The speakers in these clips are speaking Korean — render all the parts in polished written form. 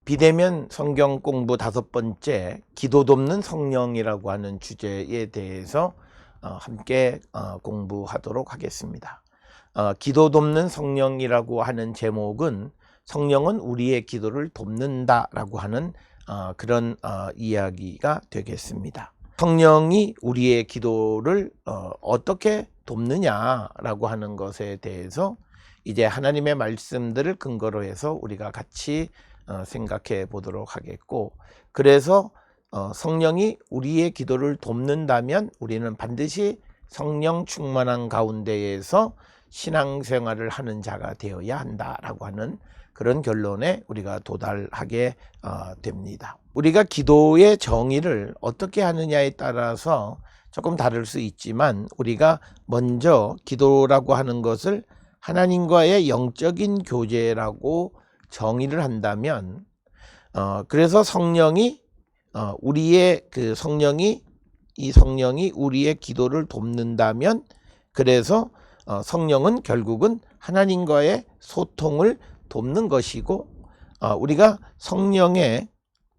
비대면 성경 공부 5번째, 기도 돕는 성령이라고 하는 주제에 대해서 함께 공부하도록 하겠습니다. 기도 돕는 성령이라고 하는 제목은 성령은 우리의 기도를 돕는다라고 하는 그런 이야기가 되겠습니다. 성령이 우리의 기도를 어떻게 돕느냐라고 하는 것에 대해서 이제 하나님의 말씀들을 근거로 해서 우리가 같이 생각해 보도록 하겠고, 그래서 성령이 우리의 기도를 돕는다면 우리는 반드시 성령 충만한 가운데에서 신앙생활을 하는 자가 되어야 한다라고 하는 그런 결론에 우리가 도달하게 됩니다. 우리가 기도의 정의를 어떻게 하느냐에 따라서 조금 다를 수 있지만, 우리가 먼저 기도라고 하는 것을 하나님과의 영적인 교제라고 정의를 한다면, 그래서 성령이 이 성령이 우리의 기도를 돕는다면, 그래서 성령은 결국은 하나님과의 소통을 돕는 것이고, 우리가 성령의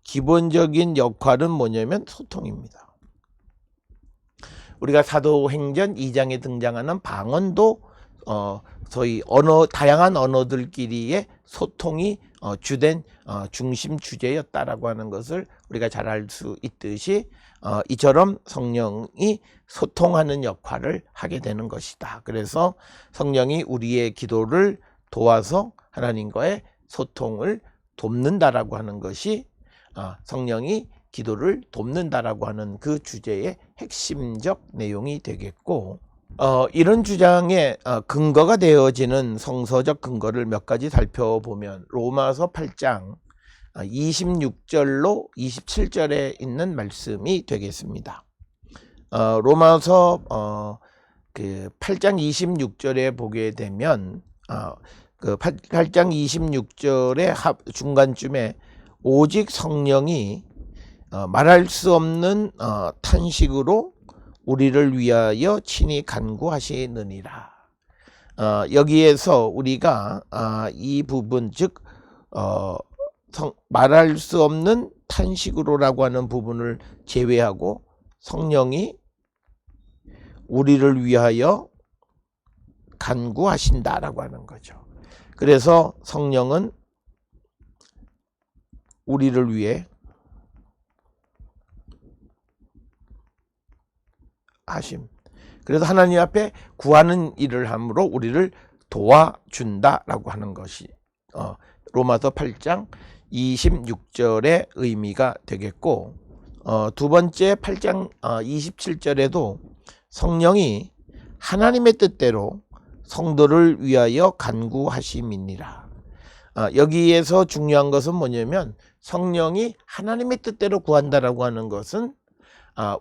기본적인 역할은 뭐냐면 소통입니다. 우리가 사도행전 2장에 등장하는 방언도 저희 다양한 언어들끼리의 소통이 주된 중심 주제였다라고 하는 것을 우리가 잘 알 수 있듯이, 이처럼 성령이 소통하는 역할을 하게 되는 것이다. 그래서 성령이 우리의 기도를 도와서 하나님과의 소통을 돕는다라고 하는 것이 성령이 기도를 돕는다라고 하는 그 주제의 핵심적 내용이 되겠고, 이런 주장의 근거가 되어지는 성서적 근거를 몇 가지 살펴보면 로마서 8장 26절로 27절에 있는 말씀이 되겠습니다. 로마서 8장 26절에 보게 되면 그 8장 26절의 중간쯤에 오직 성령이 말할 수 없는 탄식으로 우리를 위하여 친히 간구하시느니라. 여기에서 우리가 이 부분, 즉 말할 수 없는 탄식으로라고 하는 부분을 제외하고 성령이 우리를 위하여 간구하신다라고 하는 거죠. 그래서 성령은 우리를 위해 하심. 그래서 하나님 앞에 구하는 일을 함으로 우리를 도와준다라고 하는 것이 로마서 8장 26절의 의미가 되겠고, 두 번째 8장 27절에도 성령이 하나님의 뜻대로 성도를 위하여 간구하심이니라. 여기에서 중요한 것은 뭐냐면, 성령이 하나님의 뜻대로 구한다라고 하는 것은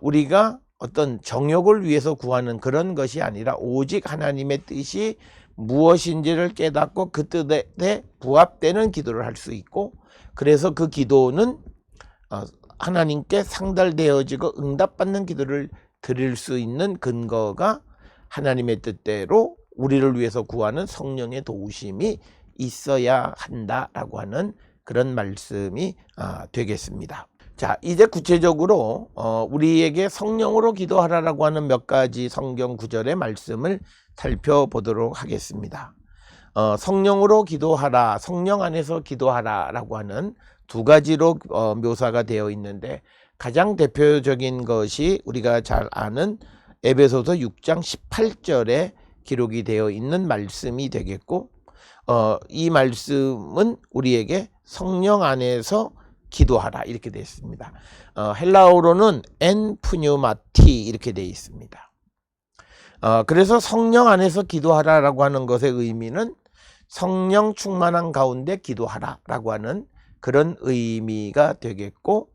우리가 어떤 정욕을 위해서 구하는 그런 것이 아니라 오직 하나님의 뜻이 무엇인지를 깨닫고 그 뜻에 부합되는 기도를 할 수 있고, 그래서 그 기도는 하나님께 상달되어지고 응답받는 기도를 드릴 수 있는 근거가 하나님의 뜻대로 우리를 위해서 구하는 성령의 도우심이 있어야 한다라고 하는 그런 말씀이 되겠습니다. 자, 이제 구체적으로 우리에게 성령으로 기도하라라고 하는 몇 가지 성경 구절의 말씀을 살펴보도록 하겠습니다. 성령으로 기도하라, 성령 안에서 기도하라라고 하는 두 가지로 묘사가 되어 있는데, 가장 대표적인 것이 우리가 잘 아는 에베소서 6장 18절에 기록이 되어 있는 말씀이 되겠고, 이 말씀은 우리에게 성령 안에서 기도하라 이렇게 되어 있습니다. 헬라어로는 엔 푸뉴마티 이렇게 되어 있습니다. 그래서 성령 안에서 기도하라라고 하는 것의 의미는 성령 충만한 가운데 기도하라라고 하는 그런 의미가 되겠고,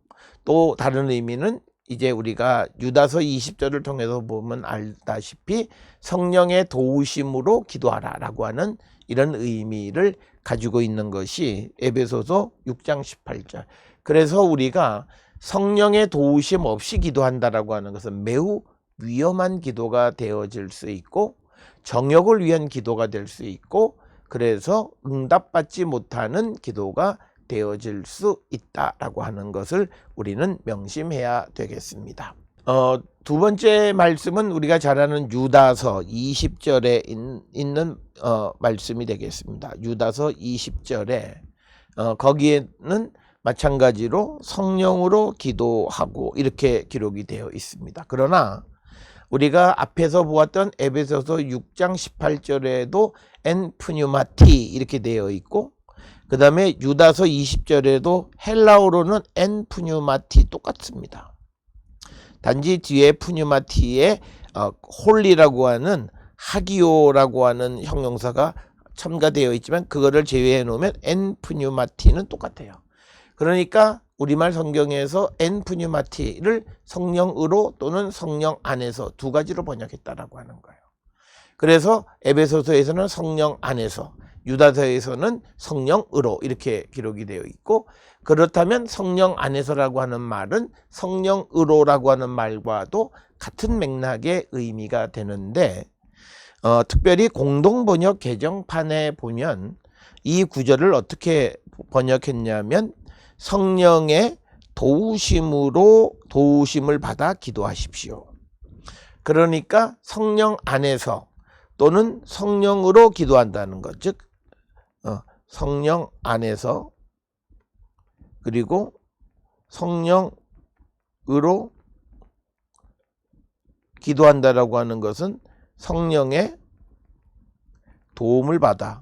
또 다른 의미는 이제 우리가 유다서 20절을 통해서 보면 알다시피 성령의 도우심으로 기도하라라고 하는 이런 의미를 가지고 있는 것이 에베소서 6장 18절. 그래서 우리가 성령의 도우심 없이 기도한다라고 하는 것은 매우 위험한 기도가 되어질 수 있고, 정욕을 위한 기도가 될 수 있고, 그래서 응답받지 못하는 기도가 되어질 수 있다라고 하는 것을 우리는 명심해야 되겠습니다. 두 번째 말씀은 우리가 잘 아는 유다서 20절에 있는 말씀이 되겠습니다. 유다서 20절에 거기에는 마찬가지로 성령으로 기도하고 이렇게 기록이 되어 있습니다. 그러나 우리가 앞에서 보았던 에베소서 6장 18절에도 엔 푸뉴마티 이렇게 되어 있고, 그 다음에 유다서 20절에도 헬라어로는 엔 푸뉴마티 똑같습니다. 단지 뒤에 푸뉴마티에 홀리라고 하는 하기오라고 하는 형용사가 첨가되어 있지만 그거를 제외해 놓으면 엔 푸뉴마티는 똑같아요. 그러니까 우리말 성경에서 엔 푸뉴마티를 성령으로 또는 성령 안에서 두 가지로 번역했다라고 하는 거예요. 그래서 에베소서에서는 성령 안에서, 유다서에서는 성령으로 이렇게 기록이 되어 있고, 그렇다면 성령 안에서라고 하는 말은 성령으로라고 하는 말과도 같은 맥락의 의미가 되는데, 특별히 공동번역 개정판에 보면 이 구절을 어떻게 번역했냐면 성령의 도우심을 받아 기도하십시오. 그러니까 성령 안에서 또는 성령으로 기도한다는 것, 즉 성령 안에서 그리고 성령으로 기도한다라고 하는 것은 성령의 도움을 받아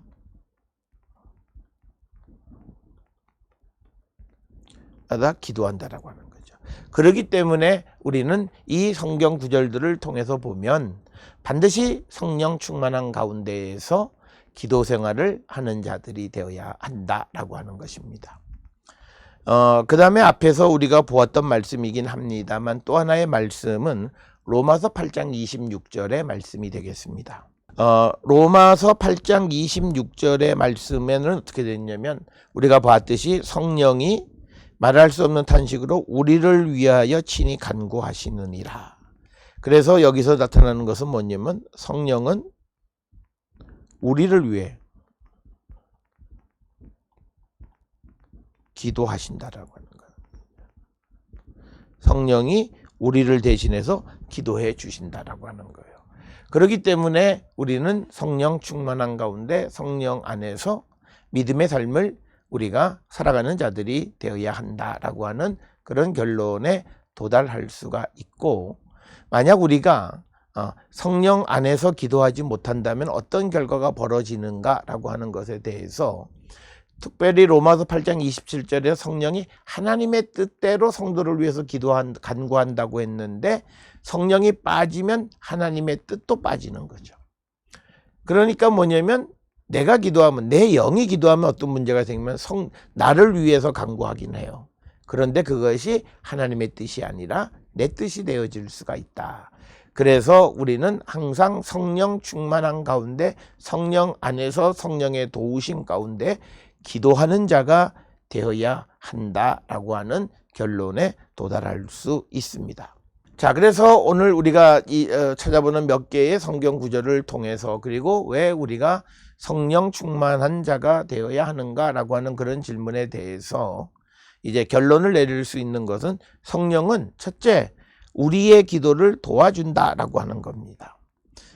기도한다라고 하는 거죠. 그렇기 때문에 우리는 이 성경 구절들을 통해서 보면 반드시 성령 충만한 가운데에서 기도 생활을 하는 자들이 되어야 한다라고 하는 것입니다. 그 다음에 앞에서 우리가 보았던 말씀이긴 합니다만 또 하나의 말씀은 로마서 8장 26절의 말씀이 되겠습니다. 로마서 8장 26절의 말씀에는 어떻게 됐냐면 우리가 봤듯이 성령이 말할 수 없는 탄식으로 우리를 위하여 친히 간구하시느니라. 그래서 여기서 나타나는 것은 뭐냐면 성령은 우리를 위해 기도하신다라고 하는 거예요. 성령이 우리를 대신해서 기도해 주신다라고 하는 거예요. 그렇기 때문에 우리는 성령 충만한 가운데 성령 안에서 믿음의 삶을 우리가 살아가는 자들이 되어야 한다라고 하는 그런 결론에 도달할 수가 있고, 만약 우리가 성령 안에서 기도하지 못한다면 어떤 결과가 벌어지는가라고 하는 것에 대해서 특별히 로마서 8장 27절에 성령이 하나님의 뜻대로 성도를 위해서 간구한다고 했는데 성령이 빠지면 하나님의 뜻도 빠지는 거죠. 그러니까 뭐냐면 내가 기도하면, 내 영이 기도하면 어떤 문제가 생기면 나를 위해서 간구하긴 해요. 그런데 그것이 하나님의 뜻이 아니라 내 뜻이 되어질 수가 있다. 그래서 우리는 항상 성령 충만한 가운데 성령 안에서 성령의 도우심 가운데 기도하는 자가 되어야 한다라고 하는 결론에 도달할 수 있습니다. 자, 그래서 오늘 우리가 찾아보는 몇 개의 성경 구절을 통해서, 그리고 왜 우리가 성령 충만한 자가 되어야 하는가라고 하는 그런 질문에 대해서 이제 결론을 내릴 수 있는 것은 성령은 첫째, 우리의 기도를 도와준다라고 하는 겁니다.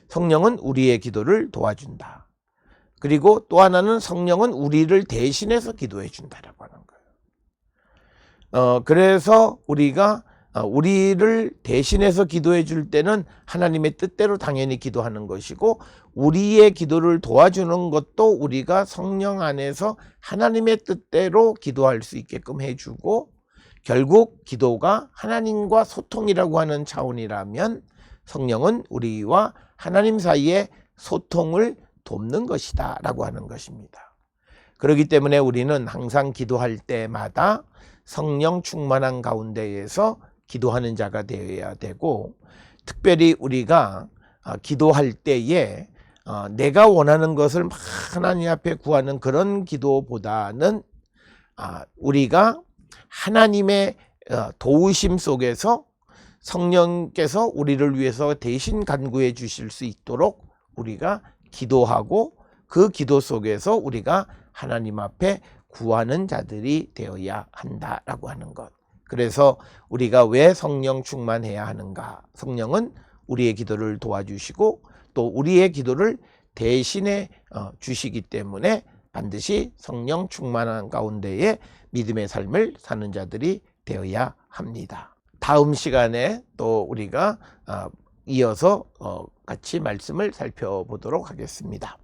성령은 우리의 기도를 도와준다. 그리고 또 하나는 성령은 우리를 대신해서 기도해 준다라고 하는 거예요. 그래서 우리가 우리를 대신해서 기도해 줄 때는 하나님의 뜻대로 당연히 기도하는 것이고, 우리의 기도를 도와주는 것도 우리가 성령 안에서 하나님의 뜻대로 기도할 수 있게끔 해주고, 결국 기도가 하나님과 소통이라고 하는 차원이라면 성령은 우리와 하나님 사이의 소통을 돕는 것이다 라고 하는 것입니다. 그렇기 때문에 우리는 항상 기도할 때마다 성령 충만한 가운데에서 기도하는 자가 되어야 되고, 특별히 우리가 기도할 때에 내가 원하는 것을 막 하나님 앞에 구하는 그런 기도보다는 우리가 하나님의 도우심 속에서 성령께서 우리를 위해서 대신 간구해 주실 수 있도록 우리가 기도하고, 그 기도 속에서 우리가 하나님 앞에 구하는 자들이 되어야 한다라고 하는 것. 그래서 우리가 왜 성령 충만해야 하는가? 성령은 우리의 기도를 도와주시고 또 우리의 기도를 대신해 주시기 때문에 반드시 성령 충만한 가운데에 믿음의 삶을 사는 자들이 되어야 합니다. 다음 시간에 또 우리가 이어서 같이 말씀을 살펴보도록 하겠습니다.